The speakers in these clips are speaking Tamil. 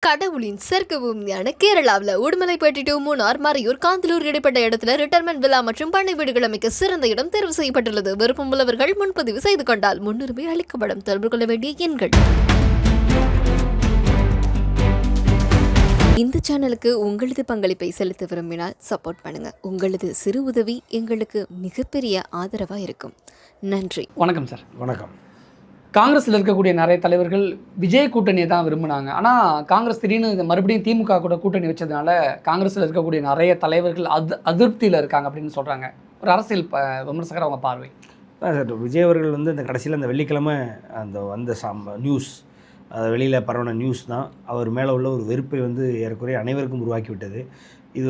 கடவுளின் சொர்க்க பூமியான கேரளாவில் உடுமலைப்பேட்டை டு மூணார், மறையூர், காந்தலூர் இடைப்பட்ட இடத்துல ரிட்டையர்மெண்ட் விழா மற்றும் பண்ணை வீடுகள் அமைக்க சிறந்த இடம் தேர்வு செய்யப்பட்டுள்ளது. விருப்பம் உள்ளவர்கள் முன்பதிவு செய்து கொண்டால் முன்னுரிமை அளிக்கப்படும். தொடர்பு கொள்ள வேண்டிய எண்கள். இந்த சேனலுக்கு உங்களது பங்களிப்பை செலுத்த விரும்பினால் சப்போர்ட் பண்ணுங்க. உங்களது சிறு உதவி எங்களுக்கு மிகப்பெரிய ஆதரவா இருக்கும். நன்றி. வணக்கம் சார். வணக்கம். காங்கிரஸில் இருக்கக்கூடிய நிறைய தலைவர்கள் விஜய் கூட்டணியை தான் விரும்பினாங்க. ஆனால் காங்கிரஸ் திடீர்னு மறுபடியும் திமுக கூட கூட்டணி வச்சதுனால காங்கிரஸில் இருக்கக்கூடிய நிறைய தலைவர்கள் அதிருப்தியில் இருக்காங்க அப்படின்னு சொல்கிறாங்க. ஒரு அரசியல் விமர்சகர் அவங்க பார்வை. சார், விஜய் அவர்கள் இந்த கடைசியில் அந்த வெள்ளிக்கிழமை வந்த நியூஸ், வெளியில் பரவன நியூஸ் தான் அவர் மேலே உள்ள ஒரு வெறுப்பை ஏறக்குறைய அனைவருக்கும் உருவாக்கி விட்டது. இது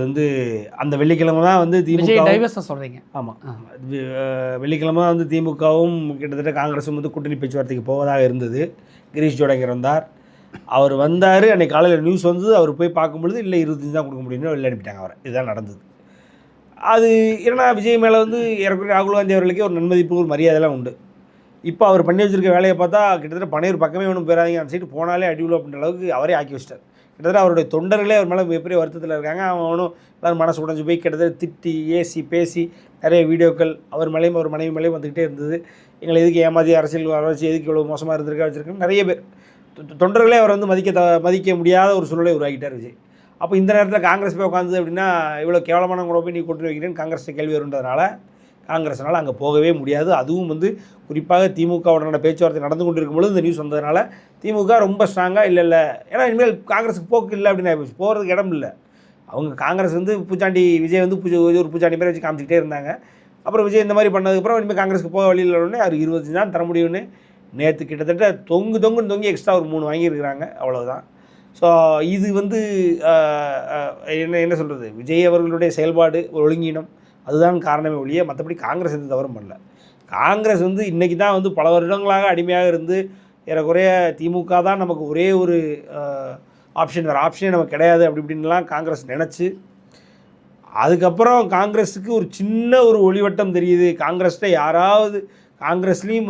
அந்த வெள்ளிக்கிழமை தான் திமுக டைவர்ஸ் சொல்கிறீங்க. ஆமாம், வெள்ளிக்கிழமை தான் திமுகவும் கிட்டத்தட்ட காங்கிரஸும் கூட்டணி பேச்சுவார்த்தைக்கு போவதாக இருந்தது. கிரீஷ் ஜோடங்கர் வந்தார். அவர் வந்தார். அன்றைக்கி காலையில் நியூஸ் அவர் போய் பார்க்கும்பொழுது இல்லை 25 தான் கொடுக்க முடியும்னு வெளில அனுப்பிட்டாங்க அவரை. இதுதான் நடந்தது. அது ஏன்னா விஜய் மேலே ஏறக்குறைய ராகுல் காந்தி அவர்களுக்கே ஒரு நன்மதிப்பு, ஒரு மரியாதைலாம் உண்டு. இப்போ அவர் பண்ணி வச்சுருக்க வேலையை பார்த்தா கிட்டத்தட்ட பனையூர் பக்கமே ஒன்றும் போயிடாதீங்க, அந்த சைடு போனாலே அடிவிடும் அப்படின்ற அளவுக்கு அவரே ஆக்கி வச்சிட்டார். கிட்டத்தட்ட அவருடைய தொண்டர்களே அவர் மேலே மிகப்பெரிய வருத்தத்தில் இருக்காங்க. அவனும் எல்லோரும் மனசு உடஞ்சி போய் கிட்டத்தட்ட திட்டி ஏசி பேசி நிறைய வீடியோக்கள் அவர் மேலேயும் அவர் மனைவி மேலேயும் வந்துக்கிட்டே இருந்தது. எங்களை எதுக்கு ஏமாதி அரசியல் வளர்ச்சி எதுக்கு இவ்வளோ மோசமாக இருந்திருக்கா வச்சுருக்கேன். நிறைய பேர் தொண்டர்களே அவர் மதிக்க முடியாத ஒரு சூழ்நிலை உருவாக்கிட்டார் விஜய். அப்போ இந்த நேரத்தில் காங்கிரஸ் போய் உட்காந்து அப்படின்னா இவ்வளோ கேவலமான கூட போய் நீ கூட்டணி வைக்கிறேன்னு காங்கிரஸ் கேள்வி வருன்றதுனால காங்கிரஸ்னால் அங்கே போகவே முடியாது. அதுவும் குறிப்பாக திமுகவுடனான பேச்சுவார்த்தை நடந்து கொண்டு இருக்கும்போது இந்த நியூஸ் வந்ததுனால திமுக ரொம்ப ஸ்ட்ராங்காக இல்லை ஏன்னா இனிமேல் காங்கிரஸுக்கு போக்கு இல்லை அப்படின்னு ஆகிப்போச்சு. போகிறதுக்கு இடம் இல்லை. அவங்க காங்கிரஸ் பூச்சாண்டி விஜய் ஒரு பூச்சாண்டி பேரை வச்சு காமிச்சிக்கிட்டே இருந்தாங்க. அப்புறம் விஜய் இந்த மாதிரி பண்ணதுக்கப்புறம் இனிமேல் காங்கிரஸுக்கு போக வழியில் உடனே அவர் 25 தான் தர முடியும்னு நேற்று கிட்டத்தட்ட தொங்குன்னு எக்ஸ்ட்ரா ஒரு 3 வாங்கியிருக்கிறாங்க. அவ்வளோதான். ஸோ இது என்ன சொல்கிறது, விஜய் அவர்களுடைய செயல்பாடு ஒரு ஒழுங்கீனம், அதுதான் காரணமே ஒழிய மற்றபடி காங்கிரஸ் எந்த தவறும் பண்ணல. காங்கிரஸ் இன்றைக்கி தான் பல வருடங்களாக அடிமையாக இருந்து ஏறக்குறைய திமுக தான் நமக்கு ஒரே ஒரு ஆப்ஷன், வேறு ஆப்ஷனே நமக்கு கிடையாது அப்படி இப்படின்லாம் காங்கிரஸ் நினச்சி அதுக்கப்புறம் காங்கிரஸுக்கு ஒரு சின்ன ஒரு ஒளிவட்டம் தெரியுது. காங்கிரஸ்கிட்ட யாராவது காங்கிரஸ்லேயும்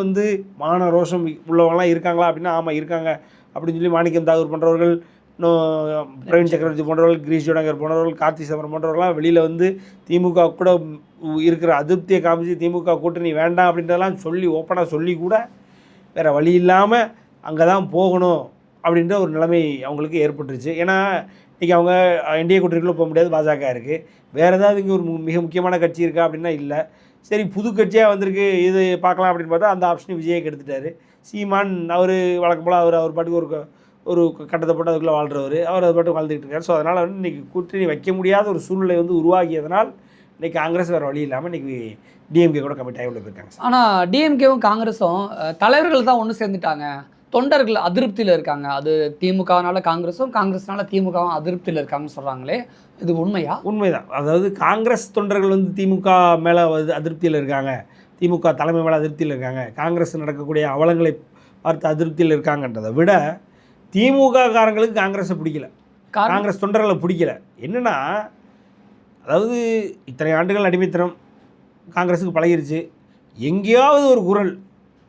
மான ரோஷம் உள்ளவங்களாம் இருக்காங்களா அப்படின்னா ஆமாம் இருக்காங்க அப்படின்னு சொல்லி மாணிக்கம் தாகூர் போன்றவர்கள், இன்னும் பிரவீன் சக்கரவர்த்தி போன்றவர்கள், கிரீஷ் ஜோடங்கர் போன்றவர்கள், கார்த்தி சிதம்பரம் போன்றவர்கள்லாம் வெளியில் திமுக கூட இருக்கிற அதிருப்தியை காமிச்சு திமுக கூட்டணி வேண்டாம் அப்படின்றதெல்லாம் சொல்லி ஓப்பனாக சொல்லி கூட வேறு வழி இல்லாமல் அங்கே தான் போகணும் அப்படின்ற ஒரு நிலைமை அவங்களுக்கு ஏற்பட்டுருச்சு. ஏன்னா இன்றைக்கி அவங்க என்டிஏ கூட்டணிக்குள்ளே போக முடியாது, பாஜக இருக்குது. வேறு ஏதாவது இங்கே ஒரு மிக முக்கியமான கட்சி இருக்கா அப்படின்னா இல்லை. சரி, புது கட்சியாக வந்திருக்கு, இது பார்க்கலாம் அப்படின்னு பார்த்தா அந்த ஆப்ஷனை விஜயை கெடுத்துட்டார். சீமான் அவர் வழக்கம் போல் அவர் பாட்டுக்கு ஒரு கட்டத்தை போட்டு அதுக்குள்ளே வாழ்கிறவர், அவர் அது பாட்டு வாழ்ந்துக்கிட்டு இருக்கார். ஸோ அதனால் இன்றைக்கி கூட்டணி வைக்க முடியாத ஒரு சூழ்நிலை உருவாகியதனால் இன்றைக்கி காங்கிரஸ் வேறு வழி இல்லாமல் இன்றைக்கி டிஎம்கே கூட கமிட் ஆகி உள்ள போயிருக்காங்க. ஆனால் டிஎம்கேவும் காங்கிரஸும் தலைவர்கள் தான் ஒன்று சேர்ந்துட்டாங்க, தொண்டர்கள் அதிருப்தியில் இருக்காங்க. அது திமுகனால காங்கிரஸும், காங்கிரஸ்னால திமுகவும் அதிருப்தியில் இருக்காங்கன்னு சொல்கிறாங்களே, இது உண்மையா? உண்மைதான். அதாவது காங்கிரஸ் தொண்டர்கள் திமுக மேலே அதிருப்தியில் இருக்காங்க, திமுக தலைமை மேலே அதிருப்தியில் இருக்காங்க, காங்கிரஸ் நடக்கக்கூடிய அவலங்களை பார்த்து அதிருப்தியில் இருக்காங்கன்றதை விட திமுக காரங்களுக்கு காங்கிரஸை பிடிக்கல, காங்கிரஸ் தொண்டர்களை பிடிக்கல. என்னென்னா, அதாவது இத்தனை ஆண்டுகள் அடிமைத்தனம் காங்கிரஸுக்கு பழகிருச்சு. எங்கேயாவது ஒரு குரல்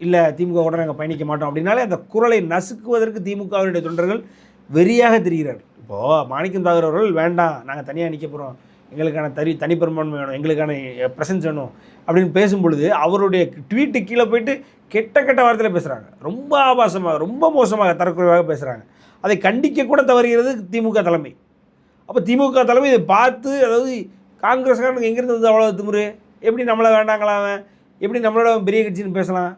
இல்லை திமுக கூட நாங்கள் பயணிக்க மாட்டோம் அப்படின்னாலே அந்த குரலை நசுக்குவதற்கு திமுகவினுடைய தொண்டர்கள் வெறியாக தெரிகிறார். இப்போது மாணிக்கம் தாகூர் அவர்கள் வேண்டாம், நாங்கள் தனியாக நிற்க போகிறோம், எங்களுக்கான தனிப்பெரும்பான்மை வேணும், எங்களுக்கான ப்ரெசன்ஸ் வேணும் அப்படின்னு பேசும்பொழுது அவருடைய ட்வீட்டு கீழே போயிட்டு கெட்ட வார்த்தையில் பேசுகிறாங்க. ரொம்ப ஆபாசமாக, ரொம்ப மோசமாக, தரக்குறைவாக பேசுகிறாங்க. அதை கண்டிக்க கூட தவறுகிறது திமுக தலைமை. அப்போ திமுக தலைமை இதை பார்த்து, அதாவது காங்கிரஸ்காரனுக்கு எங்கேருந்து அவ்வளோ திமுரு, எப்படி நம்மளை வேண்டாங்களாம், எப்படி நம்மளோட பெரிய கட்சின்னு பேசலாம்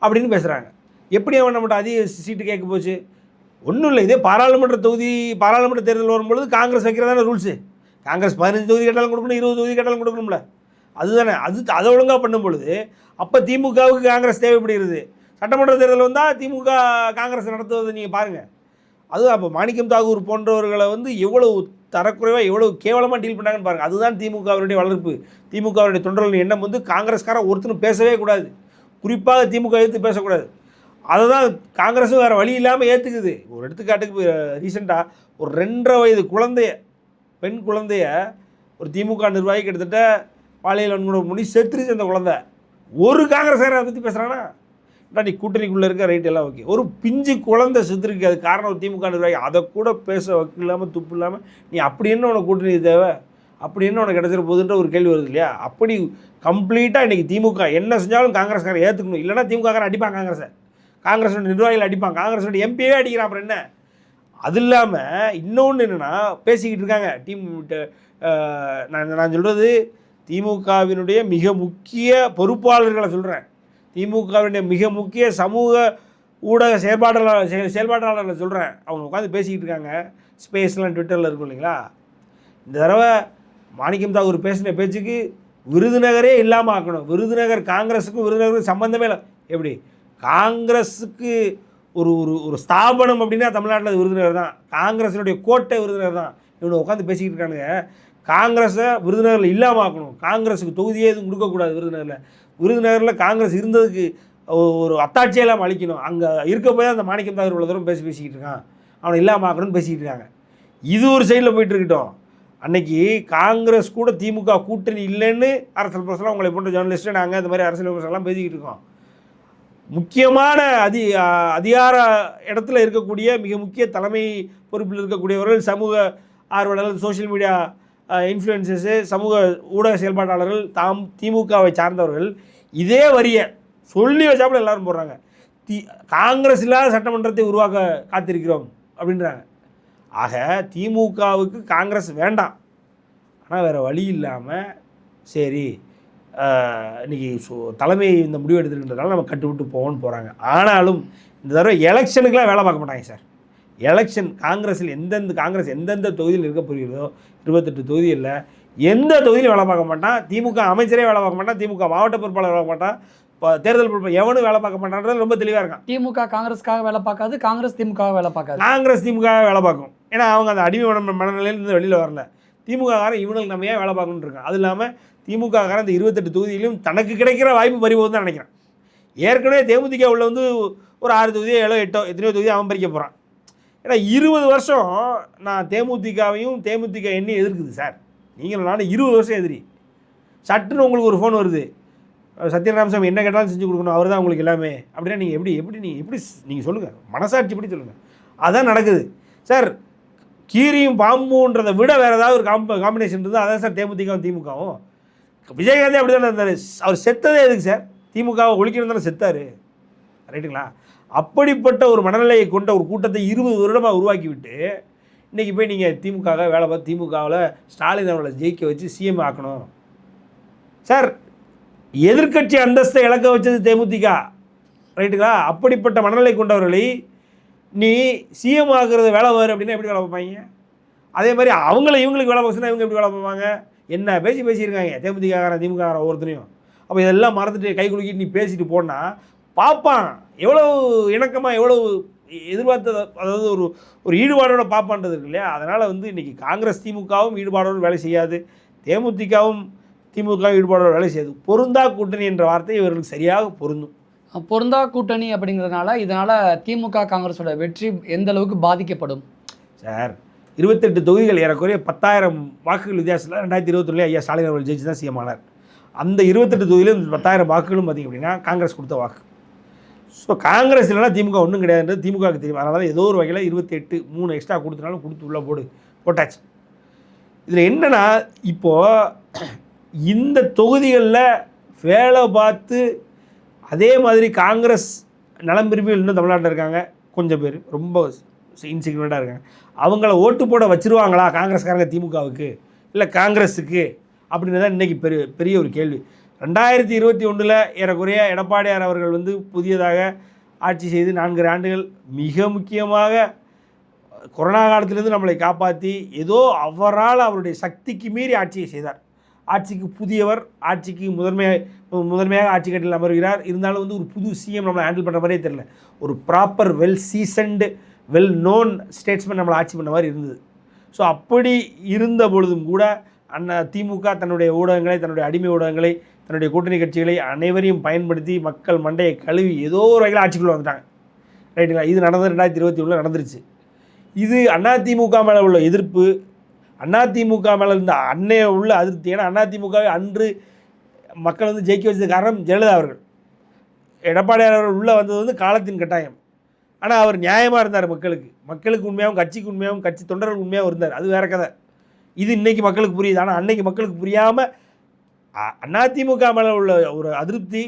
அப்படின்னு பேசுகிறாங்க. எப்படி அவன் நம்மகிட்ட அதிக சீட்டு கேட்க போச்சு? ஒன்றும் இல்லை, இதே பாராளுமன்ற தேர்தல் வரும்பொழுது காங்கிரஸ் வைக்கிறதான ரூல்ஸு. காங்கிரஸ் 15 தொகுதி கேட்டாலும் கொடுக்கணும், 20 தொகுதி கேட்டாலும் கொடுக்கணும்ல, அதுதானே. அதை ஒழுங்காக பண்ணும் பொழுது அப்போ திமுகவுக்கு காங்கிரஸ் தேவைப்படுகிறது. சட்டமன்ற தேர்தல் வந்தால் திமுக காங்கிரஸ் நடத்துவதை நீங்கள் பாருங்கள். அதுவும் அப்போ மாணிக்கம் தாகூர் போன்றவர்களை எவ்வளவு தரக்குறைவாக எவ்வளவு கேவலமாக டீல் பண்ணாங்கன்னு பாருங்கள். அதுதான் திமுகவினுடைய வளர்ப்பு. திமுகவினுடைய தொண்டர்களின் எண்ணம் காங்கிரஸ்காரன் ஒருத்தரும் பேசவே கூடாது, குறிப்பாக திமுக எதிர்த்து பேசக்கூடாது. அதை தான் காங்கிரஸும் வேறு வழி இல்லாமல் ஏற்றுக்குது. ஒரு எடுத்துக்காட்டுக்கு ரீசெண்டாக ஒரு 2.5 வயது பெண் குழந்தைய ஒரு திமுக நிர்வாகி கிட்டத்தட்ட பாலியல் வன்கொடுமை பண்ணி செத்துருச்சு அந்த குழந்தை. ஒரு காங்கிரஸ்காரரை பற்றி பேசுகிறாங்கன்னா நீ கூட்டணிக்குள்ளே இருக்க ரைட் எல்லாம் ஓகே. ஒரு பிஞ்சு குழந்தை செத்துருக்கு, அது காரணம் திமுக நிர்வாகி, அதை கூட பேச வக்கு இல்லாமல் துப்பு இல்லாமல் நீ அப்படி என்ன உனக்கு கூட்டணி தேவை, அப்படி என்ன உனக்கு கிடச்சிட போகுதுன்ற ஒரு கேள்வி வருது இல்லையா? அப்படி கம்ப்ளீட்டாக இன்றைக்கி திமுக என்ன செஞ்சாலும் காங்கிரஸ்காரன் ஏற்றுக்கணும், இல்லைனா திமுககாரன் அடிப்பான், காங்கிரஸோட நிர்வாகிகள் அடிப்பான், காங்கிரஸோட எம்பியே அடிக்கிறான், அப்புறம் என்ன? அது இல்லாமல் இன்னொன்று என்னென்னா பேசிக்கிட்டு இருக்காங்க நான் சொல்கிறது திமுகவினுடைய மிக முக்கிய பொறுப்பாளர்களை சொல்கிறேன், திமுகவினுடைய மிக முக்கிய சமூக ஊடக செயல்பாட்டாளர்களை சொல்கிறேன். அவங்க உட்காந்து பேசிக்கிட்டு இருக்காங்க, ஸ்பேஸ்லாம் ட்விட்டரில் இருக்கும் இல்லைங்களா? இந்த தடவை மாணிக்கம் தாகூர் பேசின பேச்சுக்கு விருதுநகரே இல்லாமல் ஆக்கணும், விருதுநகர் காங்கிரஸுக்கும் விருதுநகருக்கும் சம்மந்தமே இல்லை. எப்படி காங்கிரஸுக்கு ஒரு ஒரு ஒரு ஸ்தாபனம் அப்படின்னா தமிழ்நாட்டில் விருதுநகர் தான், காங்கிரஸினுடைய கோட்டை விருதுநகர் தான். இவனை உட்காந்து பேசிக்கிட்டு இருக்கானுங்க, காங்கிரஸை விருதுநகரில் இல்லாமல் ஆக்கணும், காங்கிரஸுக்கு தொகுதியே எதுவும் கொடுக்கக்கூடாது, விருதுநகரில் காங்கிரஸ் இருந்ததுக்கு ஒரு அத்தாட்சியெல்லாம் அழிக்கணும், அங்கே இருக்க போய் அந்த மாணிக்கம் தாகூர் இவ்வளோ தூரம் பேசிக்கிட்டு இருக்கான், அவனை இல்லாமல் ஆக்கணும்னு பேசிக்கிட்டு இருக்காங்க. இது ஒரு சைடில் போயிட்டு இருக்கட்டும். அன்னைக்கு காங்கிரஸ் கூட திமுக கூட்டணி இல்லைன்னு அரசியல் பிரச்சனை உங்களை போன்ற ஜேர்னலிஸ்ட்டு நாங்கள் இந்த மாதிரி அரசியல் பிரச்சனைலாம் பேசிக்கிட்டு இருக்கோம். முக்கியமான அதிகார இடத்துல இருக்கக்கூடிய மிக முக்கிய தலைமை பொறுப்பில் இருக்கக்கூடியவர்கள், சமூக ஆர்வலர்கள், சோஷியல் மீடியா இன்ஃப்ளூயன்சர்ஸு, சமூக ஊடக செயல்பாட்டாளர்கள், திமுகவை சார்ந்தவர்கள் இதே வரியை சொல்லி வச்சாப்புல எல்லாரும் போடுறாங்க, காங்கிரஸ் இல்லாத சட்டமன்றத்தை உருவாக்க காத்திருக்கிறோம் அப்படின்றாங்க. ஆக திமுகவுக்கு காங்கிரஸ் வேண்டாம், ஆனால் வேறு வழி இல்லாமல் சரி இன்றைக்கி தலைமை இந்த முடிவு எடுத்துக்கின்றதால நம்ம கட்டுவிட்டு போவோன்னு போகிறாங்க. ஆனாலும் இந்த தடவை எலெக்ஷனுக்கெலாம் வேலை பார்க்க மாட்டாங்க சார். எலெக்ஷன் காங்கிரஸில் காங்கிரஸ் எந்தெந்த தொகுதியில் இருக்க போகிறதோ 28 தொகுதியில் எந்த தொகுதியிலும் வேலை பார்க்க மாட்டான், திமுக அமைச்சரே வேலை பார்க்க மாட்டான், திமுக மாவட்ட பொறுப்பாளர் வேலை பார்க்க மாட்டான், தேர்தல் பொறுப்பு எவனும் வேலை பார்க்க மாட்டான்றது ரொம்ப தெளிவாக இருக்கான். திமுக காங்கிரஸ்க்காக வேலை பார்க்காது, காங்கிரஸ் திமுக வேலை பார்க்காது, காங்கிரஸ் திமுக வேலை பார்க்கும். ஏன்னா அவங்க அந்த அடிமை மனநிலையிலேருந்து வெளியில் வரல. திமுககாரன் இவனுக்கு நம்ம ஏன் வேலை பார்க்கணுன்னு இருக்கான். அது இல்லாமல் திமுககாரன் இந்த 28 தொகுதியிலும் தனக்கு கிடைக்கிற வாய்ப்பு பறிபோகுது தான் நினைக்கிறான். ஏற்கனவே தேமுதிக உள்ள வந்து ஒரு 6 தொகுதியோ 7 8 எத்தனையோ தொகுதி அவன் பறிக்க போகிறான். ஏன்னா 20 வருஷம் நான் தேமுதிகவையும் தேமுதிக எண்ணி எதிர்க்குது சார். நீங்களும் நானும் 20 வருஷம் எதிரி. சட்டுன்னு உங்களுக்கு ஒரு ஃபோன் வருது, சத்யநாராயணசாமி என்ன கேட்டாலும் செஞ்சு கொடுக்கணும், அவர் தான் உங்களுக்கு எல்லாமே அப்படின்னா நீங்கள் எப்படி நீங்கள் சொல்லுங்கள், மனசாட்சி எப்படி சொல்லுங்கள்? அதான் நடக்குது சார். கீரியும் பாம்புன்றதை விட வேறு ஏதாவது ஒரு காம்பினேஷன் இருந்தால் அதான் சார் தேமுதிகவும் திமுகவும். விஜயகாந்தே அப்படி தானே இருந்தார், அவர் செத்ததே எதுக்கு சார்? திமுகவை ஒழிக்கணும் தானே செத்தார், ரைட்டுங்களா? அப்படிப்பட்ட ஒரு மனநிலையை கொண்ட ஒரு கூட்டத்தை 20 வருடமாக உருவாக்கி விட்டு இன்றைக்கி போய் நீங்கள் திமுக வேலை பார்த்து திமுகவில் ஸ்டாலின் அவர்களை ஜெயிக்க வச்சு சிஎம் ஆக்கணும் சார். எதிர்க்கட்சி அந்தஸ்தை இழக்க வச்சது தேமுதிக, ரைட்டுங்களா? அப்படிப்பட்ட மனநிலை கொண்டவர்களை நீ சிஎம் ஆகிறது வேலை வேறு அப்படின்னா எப்படி வேலை பார்ப்பாங்க? அதே மாதிரி இவங்களுக்கு வேலை பார்த்துனா இவங்க எப்படி வேலை பார்ப்பாங்க? என்ன பேசியிருக்காங்க தேமுதிகாரன் திமுககாரன் ஒவ்வொருத்தரையும். அப்போ இதெல்லாம் மறந்துட்டு கை குலுக்கிட்டு நீ பேசிட்டு போனால் பார்ப்பான், எவ்வளோ இணக்கமாக எவ்வளோ எதிர்பார்த்தது, அதாவது ஒரு ஈடுபாடோட பார்ப்பான்றது இருக்கு இல்லையா? அதனால் வந்து இன்றைக்கி காங்கிரஸ் திமுகவும் ஈடுபாடோடு வேலை செய்யாது, தேமுதிகவும் திமுக ஈடுபாடோடு வேலை செய்யாது. பொருந்தா கூட்டணி என்ற வார்த்தை இவர்களுக்கு சரியாக பொருந்தும். பொருந்தா கூட்டணி அப்படிங்கிறதுனால இதனால் திமுக காங்கிரஸோட வெற்றி எந்த அளவுக்கு பாதிக்கப்படும் சார்? 28 தொகுதிகள் ஏறக்குறைய 10,000 வாக்குகள் வித்தியாசத்தில் 2021 ஐயா ஸ்டாலின் அவர்கள் ஜெயிச்சு தான் சிஎம் ஆனார். அந்த 28 தொகுதியிலும் 10,000 வாக்குகளும் பார்த்திங்க அப்படின்னா காங்கிரஸ் கொடுத்த வாக்கு. ஸோ காங்கிரஸ் இல்லைனா திமுக ஒன்றும் கிடையாதுன்றது திமுகவுக்கு தெரியும். அதனால ஏதோ ஒரு வகையில் 28 3 எக்ஸ்ட்ரா கொடுத்தனாலும் கொடுத்து உள்ளே போட்டாச்சு. இதில் என்னென்னா இப்போது இந்த தொகுதிகளில் வேலை பார்த்து அதே மாதிரி காங்கிரஸ் நலம் விரும்பிகள் இன்னும் தமிழ்நாட்டில் இருக்காங்க, கொஞ்சம் பேர் ரொம்ப இன்சிக்வெண்ட்டாக இருக்காங்க. அவங்கள ஓட்டு போட வச்சுருவாங்களா காங்கிரஸ்காரங்க திமுகவுக்கு இல்லை காங்கிரஸுக்கு அப்படின்னு தான் இன்றைக்கி பெரிய ஒரு கேள்வி. 2021 ஏறக்குறைய எடப்பாடியார் அவர்கள் வந்து புதியதாக ஆட்சி செய்து 4 ஆண்டுகள் மிக முக்கியமாக கொரோனா காலத்திலேருந்து நம்மளை காப்பாற்றி ஏதோ அவரால் அவருடைய சக்திக்கு மீறி ஆட்சியை செய்தார். ஆட்சிக்கு புதியவர், ஆட்சிக்கு முதன்மையாக ஆட்சி கட்டில் அமர்கிறார். இருந்தாலும் வந்து ஒரு புது சிஎம் நம்மளை ஹேண்டில் பண்ணுற மாதிரியே தெரியல. ஒரு proper well seasoned well known statesman நம்மளை ஆட்சி பண்ண மாதிரி இருந்தது. ஸோ அப்படி இருந்த பொழுதும் கூட திமுக தன்னுடைய ஊடகங்களை, தன்னுடைய அடிமை ஊடகங்களை, தன்னுடைய கூட்டணி கட்சிகளை அனைவரையும் பயன்படுத்தி மக்கள் மண்டையை கழுவி ஏதோ ஒரு வகையில் ஆட்சிக்குள்ளே வந்துட்டாங்க, ரைட்டுங்களா? இது நடந்தது 2021 நடந்துருச்சு. இது அதிமுக மேலே உள்ள எதிர்ப்பு, அதிமுக மேலே இருந்த அன்னைய உள்ள அதிருப்தி. ஏன்னா அதிமுகவை அன்று மக்கள் வந்து ஜெயிக்க வச்சது காரணம் ஜெயலலிதா அவர்கள். எடப்பாடியார் அவர்கள் உள்ளே வந்தது வந்து காலத்தின் கட்டாயம். ஆனால் அவர் நியாயமாக இருந்தார் மக்களுக்கு உண்மையாகவும் கட்சிக்கு உண்மையாகவும் கட்சி தொண்டர்களுக்கு உண்மையாகவும் இருந்தார். அது வேற கதை. இது இன்றைக்கி மக்களுக்கு புரியுது. ஆனால் அன்னைக்கு மக்களுக்கு புரியாமல் அதிமுக மேலே உள்ள ஒரு அதிருப்தி,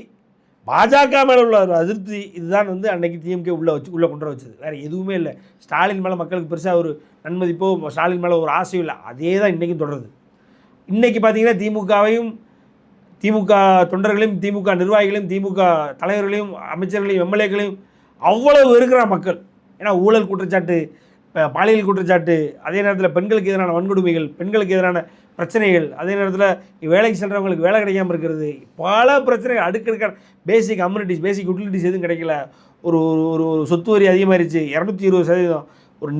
பாஜக மேலே உள்ள ஒரு அதிருப்தி, இதுதான் வந்து அன்னைக்கு டிஎம்கே உள்ளே கொண்டு வச்சது. வேறு எதுவுமே இல்லை. ஸ்டாலின் மேலே மக்களுக்கு பெருசாக ஒரு நன்மதிப்போ, ஸ்டாலின் மேலே ஒரு ஆசையும் இல்லை. அதே தான் இன்றைக்கும் தொடருது. இன்றைக்கி பார்த்தீங்கன்னா திமுக தொண்டர்களையும், திமுக நிர்வாகிகளையும், திமுக தலைவர்களையும், அமைச்சர்களையும், எம்எல்ஏக்களையும் அவ்வளவு இருக்கிற மக்கள். ஏன்னா ஊழல் குற்றச்சாட்டு, பாலியல் குற்றச்சாட்டு, அதே நேரத்தில் பெண்களுக்கு எதிரான வன்கொடுமைகள், பெண்களுக்கு எதிரான பிரச்சனைகள், அதே நேரத்தில் வேலைக்கு செல்கிறவங்களுக்கு வேலை கிடைக்காமல் இருக்கிறது, பல பிரச்சனைகள் அடுக்கடுக்கான பேசிக் அம்யூனிட்டிஸ், பேசிக் யூட்டிலிட்டிஸ் எதுவும் கிடைக்கல. ஒரு ஒரு சொத்து வரி அதிகமாகிருச்சு 220%. ஒரு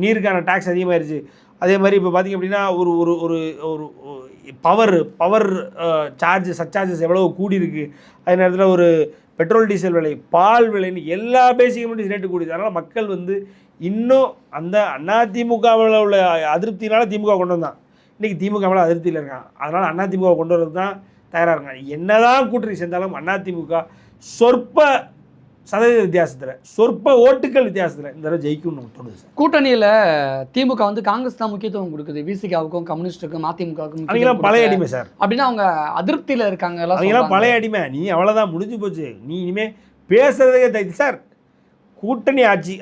நீருக்கான டேக்ஸ் அதிகமாகிருச்சு. அதே மாதிரி இப்போ பார்த்திங்க அப்படின்னா ஒரு ஒரு ஒரு ஒரு பவர் சார்ஜ் சர்சார்ஜஸ் எவ்வளோ கூடியிருக்கு. அதே நேரத்தில் ஒரு பெட்ரோல் டீசல் விலை, பால் விலைன்னு எல்லா பேசிக் கம்யூனிட்டிஸ் ரேட்டு கூடியது. அதனால் மக்கள் வந்து இன்னும் அந்த அதிமுகவில் உள்ள அதிருப்தினால திமுக கொண்டு வந்தான். இன்றைக்கி திமுக மேலே அதிருப்தியில் இருக்கான். அதனால் அதிமுக கொண்டு வரது தான் தயாராக இருக்காங்க. என்ன தான் கூட்டணி சேர்ந்தாலும் அதிமுக சொற்ப சதவீத வித்தியாசத்தில், சொற்ப ஓட்டுக்கள் வித்தியாசத்தில் இந்த தடவை ஜெயிக்கும்னு தோணுது சார். கூட்டணியில் திமுக வந்து காங்கிரஸ் தான் முக்கியத்துவம் கொடுக்குது, விசிகாவுக்கும் கம்யூனிஸ்ட்டுக்கும் அதிமுகவுக்கும். அவங்களாம் பழைய அடிமை சார். அப்படின்னா அவங்க அதிருப்தியில் இருக்காங்க. அவங்களாம் பழைய அடிமை. நீ அவ்வளோதான், முடிஞ்சு போச்சு. நீ இனிமேல் பேசுறதுக்கே தைத்து சார். கூட்டணி ஆட்சி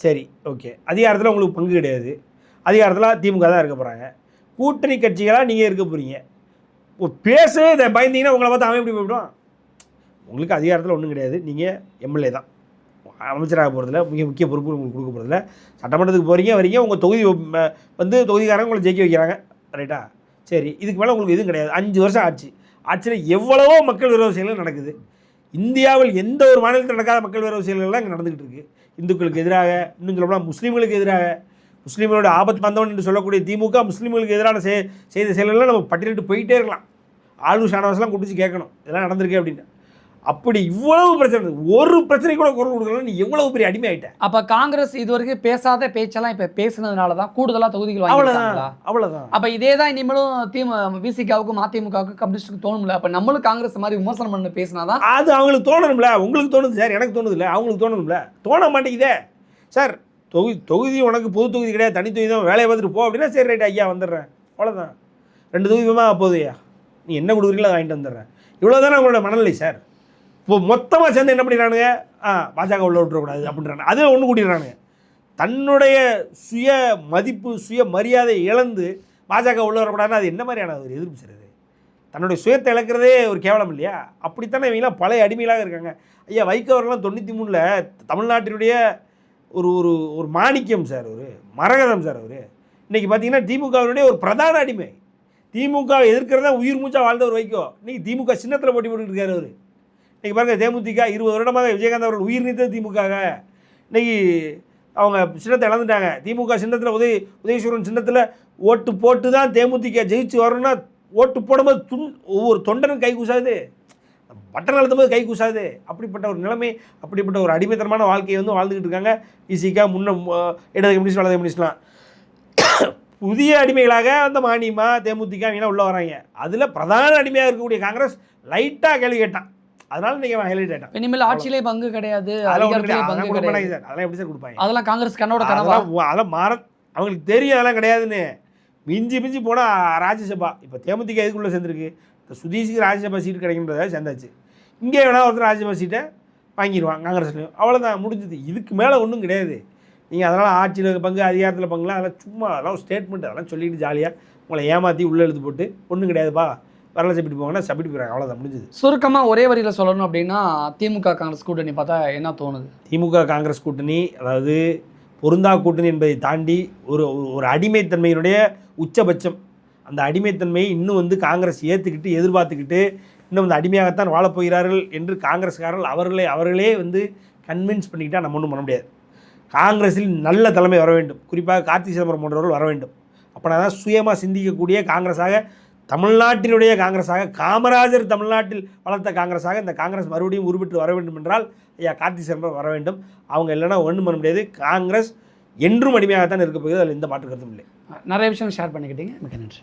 சரி ஓகே, அதிகாரத்தில் உங்களுக்கு பங்கு கிடையாது. அதிகாரத்தில் திமுக தான் இருக்க போகிறாங்க. கூட்டணி கட்சிகளாக நீங்கள் இருக்க போகிறீங்க. பேசவே இதை பயந்தீங்கன்னா உங்களை பார்த்து அவன் எப்படி போய்விடுவான்? உங்களுக்கு அதிகாரத்தில் ஒன்றும் கிடையாது. நீங்கள் எம்எல்ஏ தான். அமைச்சராக போகிறதில்ல, முக்கிய பொறுப்பு உங்களுக்கு கொடுக்க போகிறதில்ல. சட்டமன்றத்துக்கு போகிறீங்க, வரீங்க, உங்கள் தொகுதி வந்து தொகுதிக்காரங்க உங்களை ஜெயிக்க வைக்கிறாங்க. ரைட்டா? சரி, இதுக்கு மேலே உங்களுக்கு எதுவும் கிடையாது. 5 வருஷம் ஆட்சியில் எவ்வளவோ மக்கள் விரோத செயல்கள் நடக்குது. இந்தியாவில் எந்த ஒரு மாநிலத்தில் நடக்காத மக்கள் விரோத செயல்கள்லாம் இங்கே நடந்துகிட்டு இருக்குது. இந்துக்களுக்கு எதிராக, இன்னும் சொல்லப்போனால் முஸ்லீம்களுக்கு எதிராக, முஸ்லீம்களோட ஆபத்து வந்தவன் என்று சொல்லக்கூடிய திமுக முஸ்லீம்களுக்கு எதிரான செய்த செயல்கள்லாம் நம்ம பட்டியலிட்டு போயிட்டே இருக்கலாம். ஆளு ஷானவாஸ்லாம் கூப்பிட்டு கேட்கணும் இதெல்லாம் நடந்திருக்கு அப்படின்னு. அப்படி இவ்வளவு பிரச்சனை, ஒரு பிரச்சனை கூட குரல் கொடுக்கலாம். நீ எவ்வளவு பெரிய அடிமை ஆகிட்ட. அப்போ காங்கிரஸ் இது வரைக்கும் பேசாத பேச்செல்லாம் இப்போ பேசுனதுனால தான் கூடுதலாக தொகுதிகள் வாங்கிட்டாங்களா? அவ்வளோதான். அப்போ இதே தான் இனிமேலும் விசிகாவுக்கும் அதிமுகவுக்கும் கம்யூனிஸ்ட்டுக்கு தோணும்ல. அப்போ நம்மளும் காங்கிரஸ் மாதிரி விமர்சனம் பண்ண பேசினாதான் அது அவங்களுக்கு தோணணும்ல. உங்களுக்கு தோணுது சார், எனக்கு தோணுது இல்லை, அவங்களுக்கு தோணணும்ல. தோண மாட்டேங்குதே சார். தொகுதி உனக்கு பொது தொகுதி கிடையாது, தனி தொகுதி தான், வேலையை பார்த்துட்டு போ அப்படின்னா சரி ரைட் ஐயா வந்துடுறேன், அவ்வளோதான். 2 தொகுதிமா போகுதுயா, நீ என்ன கொடுக்குறீங்களோ வாங்கிட்டு வந்துடுறேன். இவ்வளோதானே அவங்களோட மனநிலை சார். இப்போ மொத்தமாக சேர்ந்து என்ன பண்ணிடுறானுங்க, பாஜக உள்ள விட்டுறக்கூடாது அப்படின்றாங்க. அதில் ஒன்று கூட்டிடுறானுங்க. தன்னுடைய சுய மதிப்பு, சுய மரியாதை இழந்து பாஜக உள்ள வரக்கூடாதுன்னு அது என்ன மாதிரியான ஒரு எதிர்ப்பு சார்? அது தன்னுடைய சுயத்தை இழக்கிறதே ஒரு கேவலம் இல்லையா? அப்படித்தானே இவங்களாம் பழைய அடிமையிலாக இருக்காங்க. ஐயா வைகோ அவர்கள்லாம் 93 தமிழ்நாட்டினுடைய ஒரு ஒரு ஒரு மாணிக்கம் சார், ஒரு மரகதம் சார். அவர் இன்றைக்கி பார்த்தீங்கன்னா திமுகவினுடைய ஒரு பிரதான அடிமை. திமுக எதிர்க்கிறதா உயிர் மூச்சா வாழ்ந்த ஒரு வைகோ இன்றைக்கி திமுக சின்னத்தில் போட்டி போட்டுக்கிட்டு இருக்காரு. அவர் இன்றைக்கி பாருங்கள், தேமுதிக 20 வருடமாக விஜயகாந்த் அவர்கள் உயிர் நீத்தது திமுக. இன்றைக்கி அவங்க சின்னத்தை இழந்துட்டாங்க. திமுக சின்னத்தில் உதயசூரன் சின்னத்தில் ஓட்டு போட்டு தான் தேமுதிக ஜெயிச்சு வரணும்னா ஓட்டு போடும்போது ஒவ்வொரு தொண்டனும் கை கூசாது, பட்டன் அழுத்தும் போது கை கூசாது. அப்படிப்பட்ட ஒரு நிலைமை, அப்படிப்பட்ட ஒரு அடிமைத்தனமான வாழ்க்கையை வந்து வாழ்ந்துக்கிட்டு இருக்காங்க. இசிக்கா இடது கம்யூனிஸ்ட், வலது கம்யூனிஸ்ட்லாம் புதிய அடிமைகளாக அந்த மானியமா தேமுதிக அவங்க உள்ளே வராங்க. அதில் பிரதான அடிமையாக இருக்கக்கூடிய காங்கிரஸ் லைட்டாக கேள்வி கேட்டான். அதனால நீங்கள் ஹைலைட் ஆகிட்டான். இனிமேல் ஆட்சியிலே பங்கு கிடையாது, அதெல்லாம் எப்படி சார் கொடுப்பாங்க? அதெல்லாம் காங்கிரஸ் கண்ணோட கனவா? அதெல்லாம் அவங்களுக்கு தெரியும் அதெல்லாம் கிடையாதுன்னு. மிஞ்சி போனால் ராஜ்யசபா, இப்போ தேமுதிக எதுக்குள்ளே சேர்ந்துருக்கு, இந்த சுதீஷுக்கு ராஜ்யசபா சீட்டு கிடைக்கின்றத சேர்ந்தாச்சு. இங்கே வேணால் ஒருத்தர் ராஜ்யசபா சீட்டை வாங்கிடுவான் காங்கிரஸ்லையும், அவ்வளோதான் முடிஞ்சுது. இதுக்கு மேலே ஒன்றும் கிடையாது. நீங்கள் அதனால் ஆட்சியில் பங்கு, அதிகாரத்தில் பங்குலாம் அதெல்லாம் சும்மா, அதெல்லாம் ஸ்டேட்மெண்ட், அதெல்லாம் சொல்லிட்டு ஜாலியாக உங்களை ஏமாற்றி உள்ளே எழுத்து போட்டு ஒன்றும் கிடையாதுப்பா வரல சப்பிட்டு போங்கன்னா சப்பிட்டு போயிறாங்க, அவ்வளோதான் முடிஞ்சுது. சுருக்கமாக ஒரே வரியில் சொல்லணும் அப்படின்னா திமுக காங்கிரஸ் கூட்டணி பார்த்தா என்ன தோணுது? திமுக காங்கிரஸ் கூட்டணி அதாவது பொருந்தா கூட்டணி என்பதை தாண்டி ஒரு அடிமைத்தன்மையினுடைய உச்சபட்சம். அந்த அடிமைத்தன்மையை இன்னும் வந்து காங்கிரஸ் ஏற்றுக்கிட்டு எதிர்பார்த்துக்கிட்டு இன்னும் வந்து அடிமையாகத்தான் வாழப்போகிறார்கள் என்று காங்கிரஸ்காரர்கள் அவர்களே வந்து கன்வின்ஸ் பண்ணிக்கிட்டால் நம்ம ஒன்றும் பண்ண முடியாது. காங்கிரஸில் நல்ல தலைமை வர வேண்டும், குறிப்பாக கார்த்தி சிதம்பரம் போன்றவர்கள் வர வேண்டும். அப்படின்னா தான் சுயமாக சிந்திக்கக்கூடிய காங்கிரஸாக, தமிழ்நாட்டினுடைய காங்கிரஸாக, காமராஜர் தமிழ்நாட்டில் வளர்த்த காங்கிரஸாக இந்த காங்கிரஸ் மறுபடியும் உருவிட்டு வர வேண்டும் என்றால் ஐயா கார்த்தி சிதம்பரம் வர வேண்டும். அவங்க இல்லைன்னா ஒன்றும் பண்ண முடியாது. காங்கிரஸ் என்றும் அடிமையாகத்தான் இருக்க போகுது, அதில் எந்த மாற்று கருத்தும் இல்லை. நிறைய விஷயம் ஷேர் பண்ணிக்கிட்டீங்க, மிக நன்றி.